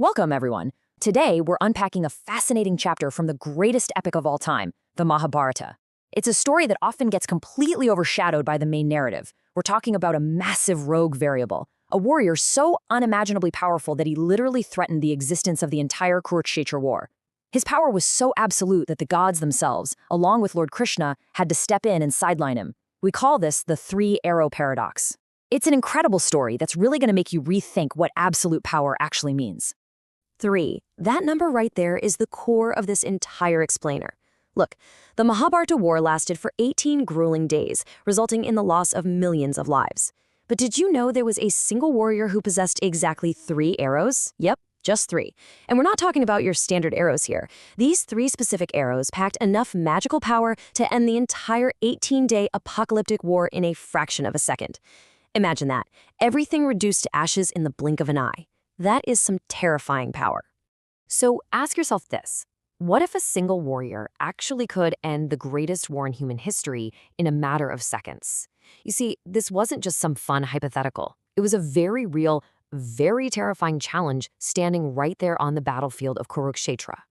Welcome, everyone. Today, we're unpacking a fascinating chapter from the greatest epic of all time, the Mahabharata. It's a story that often gets completely overshadowed by the main narrative. We're talking about a massive rogue variable, a warrior so unimaginably powerful that he literally threatened the existence of the entire Kurukshetra war. His power was so absolute that the gods themselves, along with Lord Krishna, had to step in and sideline him. We call this the three-arrow paradox. It's an incredible story that's really going to make you rethink what absolute power actually means. 3. That number right there is the core of this entire explainer. Look, the Mahabharata war lasted for 18 grueling days, resulting in the loss of millions of lives. But did you know there was a single warrior who possessed exactly 3 arrows? Yep, just 3. And we're not talking about your standard arrows here. These 3 specific arrows packed enough magical power to end the entire 18-day apocalyptic war in a fraction of a second. Imagine that, everything reduced to ashes in the blink of an eye. That is some terrifying power. So ask yourself this. What if a single warrior actually could end the greatest war in human history in a matter of seconds? You see, this wasn't just some fun hypothetical. It was a very real, very terrifying challenge standing right there on the battlefield of Kurukshetra.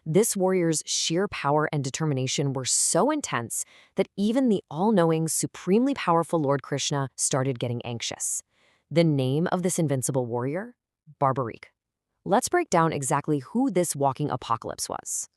This warrior's sheer power and determination were so intense that even the all-knowing, supremely powerful Lord Krishna started getting anxious. The name of this invincible warrior? Barbarik. Let's break down exactly who this walking apocalypse was.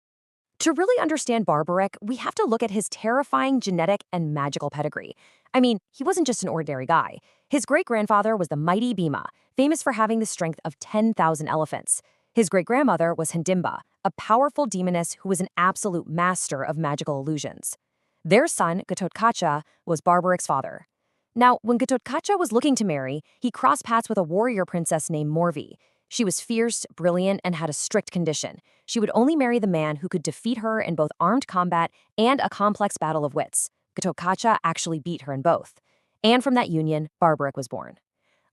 To really understand Barbarik, we have to look at his terrifying genetic and magical pedigree. I mean, he wasn't just an ordinary guy. His great-grandfather was the mighty Bhima, famous for having the strength of 10,000 elephants. His great-grandmother was Hindimba, a powerful demoness who was an absolute master of magical illusions. Their son, Ghatotkach, was Barbarik's father. Now, when Ghatotkach was looking to marry, he crossed paths with a warrior princess named Morvi. She was fierce, brilliant, and had a strict condition. She would only marry the man who could defeat her in both armed combat and a complex battle of wits. Ghatotkach actually beat her in both. And from that union, Barbarik was born.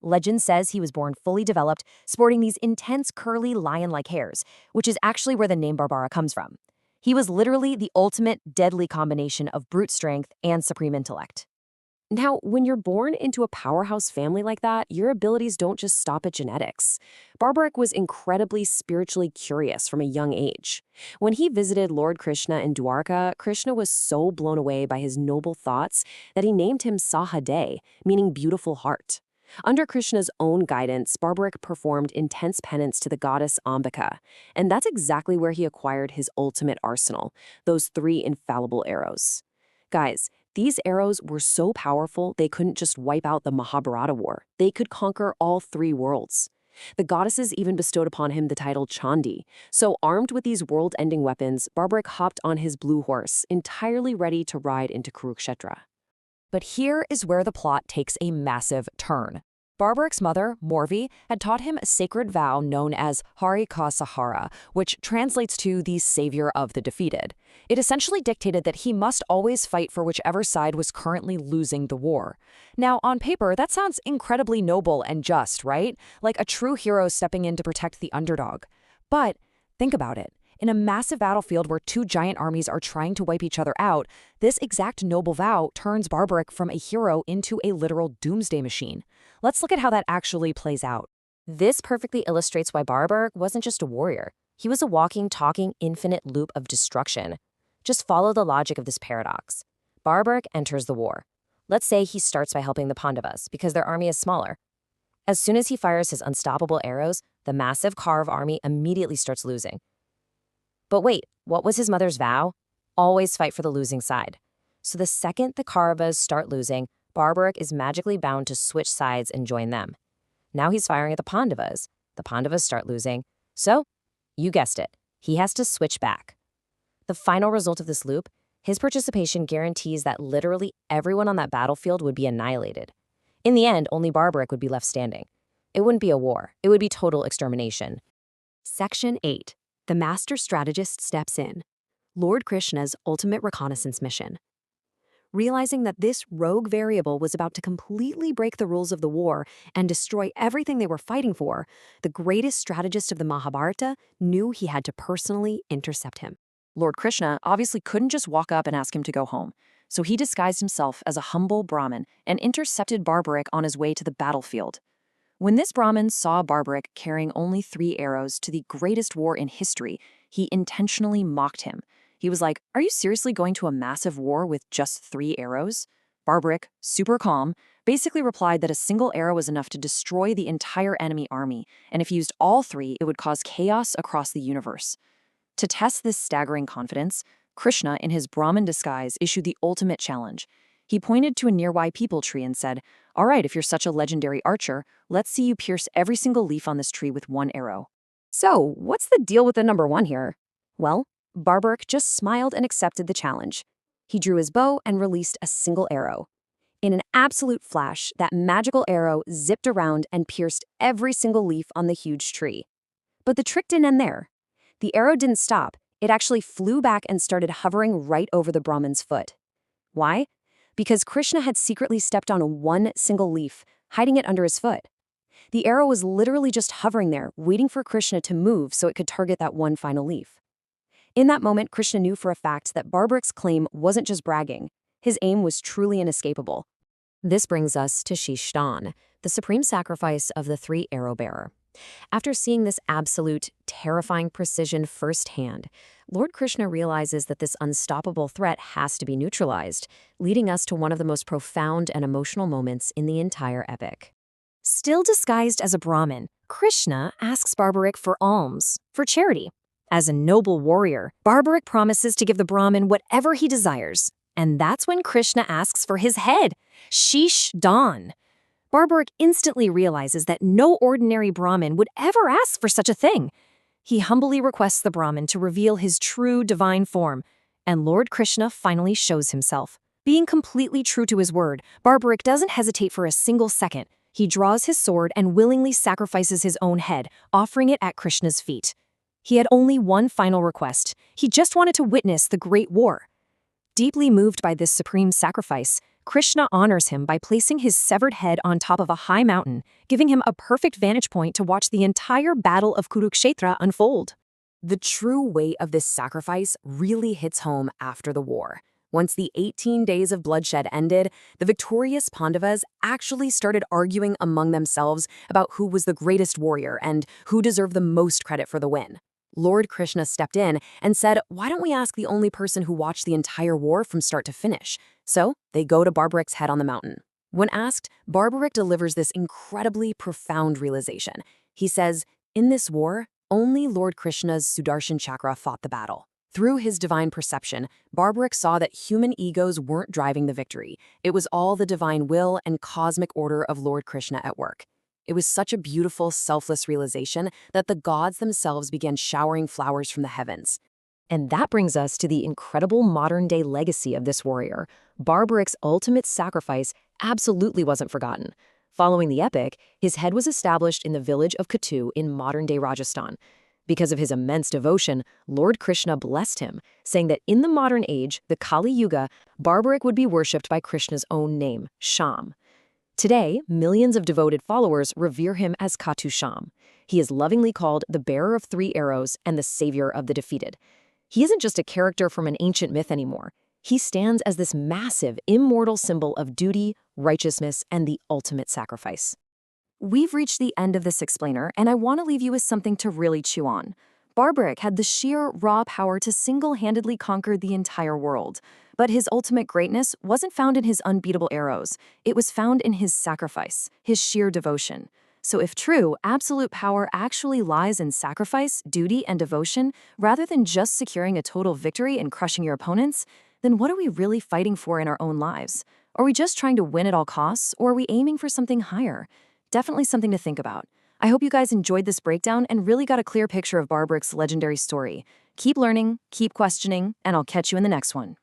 Legend says he was born fully developed, sporting these intense, curly, lion-like hairs, which is actually where the name Barbara comes from. He was literally the ultimate deadly combination of brute strength and supreme intellect. Now, when you're born into a powerhouse family like that, your abilities don't just stop at genetics. Barbarik was incredibly spiritually curious from a young age. When he visited Lord Krishna in Dwarka, Krishna was so blown away by his noble thoughts that he named him Sahade, meaning beautiful heart. Under Krishna's own guidance, Barbarik performed intense penance to the goddess Ambika, and that's exactly where he acquired his ultimate arsenal, those 3 infallible arrows. Guys, these arrows were so powerful they couldn't just wipe out the Mahabharata war. They could conquer all 3 worlds. The goddesses even bestowed upon him the title Chandi. So armed with these world-ending weapons, Barbarik hopped on his blue horse, entirely ready to ride into Kurukshetra. But here is where the plot takes a massive turn. Barbarik's mother, Morvi, had taught him a sacred vow known as Hari Ka Sahara, which translates to the savior of the defeated. It essentially dictated that he must always fight for whichever side was currently losing the war. Now, on paper, that sounds incredibly noble and just, right? Like a true hero stepping in to protect the underdog. But think about it. In a massive battlefield where 2 giant armies are trying to wipe each other out, this exact noble vow turns Barbarik from a hero into a literal doomsday machine. Let's look at how that actually plays out. This perfectly illustrates why Barbarik wasn't just a warrior. He was a walking, talking, infinite loop of destruction. Just follow the logic of this paradox. Barbarik enters the war. Let's say he starts by helping the Pandavas because their army is smaller. As soon as he fires his unstoppable arrows, the massive Kaurav army immediately starts losing. But wait, what was his mother's vow? Always fight for the losing side. So the second the Kauravas start losing, Barbarik is magically bound to switch sides and join them. Now he's firing at the Pandavas. The Pandavas start losing. So, you guessed it, he has to switch back. The final result of this loop, his participation guarantees that literally everyone on that battlefield would be annihilated. In the end, only Barbarik would be left standing. It wouldn't be a war. It would be total extermination. Section 8. The master strategist steps in. Lord Krishna's ultimate reconnaissance mission. Realizing that this rogue variable was about to completely break the rules of the war and destroy everything they were fighting for, the greatest strategist of the Mahabharata knew he had to personally intercept him. Lord Krishna obviously couldn't just walk up and ask him to go home, so he disguised himself as a humble Brahmin and intercepted Barbarik on his way to the battlefield. When this Brahmin saw Barbarik carrying only 3 arrows to the greatest war in history, he intentionally mocked him. He was like, "Are you seriously going to a massive war with just 3 arrows?" Barbarik, super calm, basically replied that a single arrow was enough to destroy the entire enemy army, and if he used all 3, it would cause chaos across the universe. To test this staggering confidence, Krishna, in his Brahmin disguise, issued the ultimate challenge. He pointed to a nearby peepal tree and said, "All right, if you're such a legendary archer, let's see you pierce every single leaf on this tree with 1 arrow." So, what's the deal with the number 1 here? Well, Barbarik just smiled and accepted the challenge. He drew his bow and released a single arrow. In an absolute flash, that magical arrow zipped around and pierced every single leaf on the huge tree. But the trick didn't end there. The arrow didn't stop. It actually flew back and started hovering right over the Brahmin's foot. Why? Because Krishna had secretly stepped on one single leaf, hiding it under his foot. The arrow was literally just hovering there, waiting for Krishna to move so it could target that one final leaf. In that moment, Krishna knew for a fact that Barbarik's claim wasn't just bragging. His aim was truly inescapable. This brings us to Shyam, the supreme sacrifice of the 3-arrow-bearer. After seeing this absolute, terrifying precision firsthand, Lord Krishna realizes that this unstoppable threat has to be neutralized, leading us to one of the most profound and emotional moments in the entire epic. Still disguised as a Brahmin, Krishna asks Barbarik for alms, for charity. As a noble warrior, Barbarik promises to give the Brahmin whatever he desires. And that's when Krishna asks for his head, Shyam. Barbarik instantly realizes that no ordinary Brahmin would ever ask for such a thing. He humbly requests the Brahmin to reveal his true divine form, and Lord Krishna finally shows himself. Being completely true to his word, Barbarik doesn't hesitate for a single second. He draws his sword and willingly sacrifices his own head, offering it at Krishna's feet. He had only one final request. He just wanted to witness the great war. Deeply moved by this supreme sacrifice, Krishna honors him by placing his severed head on top of a high mountain, giving him a perfect vantage point to watch the entire battle of Kurukshetra unfold. The true weight of this sacrifice really hits home after the war. Once the 18 days of bloodshed ended, the victorious Pandavas actually started arguing among themselves about who was the greatest warrior and who deserved the most credit for the win. Lord Krishna stepped in and said, "Why don't we ask the only person who watched the entire war from start to finish?" So they go to Barbarik's head on the mountain. When asked, Barbarik delivers this incredibly profound realization. He says, "In this war, only Lord Krishna's Sudarshan chakra fought the battle." Through his divine perception, Barbarik saw that human egos weren't driving the victory. It was all the divine will and cosmic order of Lord Krishna at work. It was such a beautiful, selfless realization that the gods themselves began showering flowers from the heavens. And that brings us to the incredible modern-day legacy of this warrior. Barbarik's ultimate sacrifice absolutely wasn't forgotten. Following the epic, his head was established in the village of Khatu in modern-day Rajasthan. Because of his immense devotion, Lord Krishna blessed him, saying that in the modern age, the Kali Yuga, Barbarik would be worshipped by Krishna's own name, Shyam. Today, millions of devoted followers revere him as Khatu Shyam. He is lovingly called the bearer of 3 arrows and the savior of the defeated. He isn't just a character from an ancient myth anymore. He stands as this massive, immortal symbol of duty, righteousness, and the ultimate sacrifice. We've reached the end of this explainer, and I want to leave you with something to really chew on. Barbarik had the sheer, raw power to single-handedly conquer the entire world. But his ultimate greatness wasn't found in his unbeatable arrows. It was found in his sacrifice, his sheer devotion. So if true, absolute power actually lies in sacrifice, duty, and devotion, rather than just securing a total victory and crushing your opponents, then what are we really fighting for in our own lives? Are we just trying to win at all costs, or are we aiming for something higher? Definitely something to think about. I hope you guys enjoyed this breakdown and really got a clear picture of Barbarik's legendary story. Keep learning, keep questioning, and I'll catch you in the next one.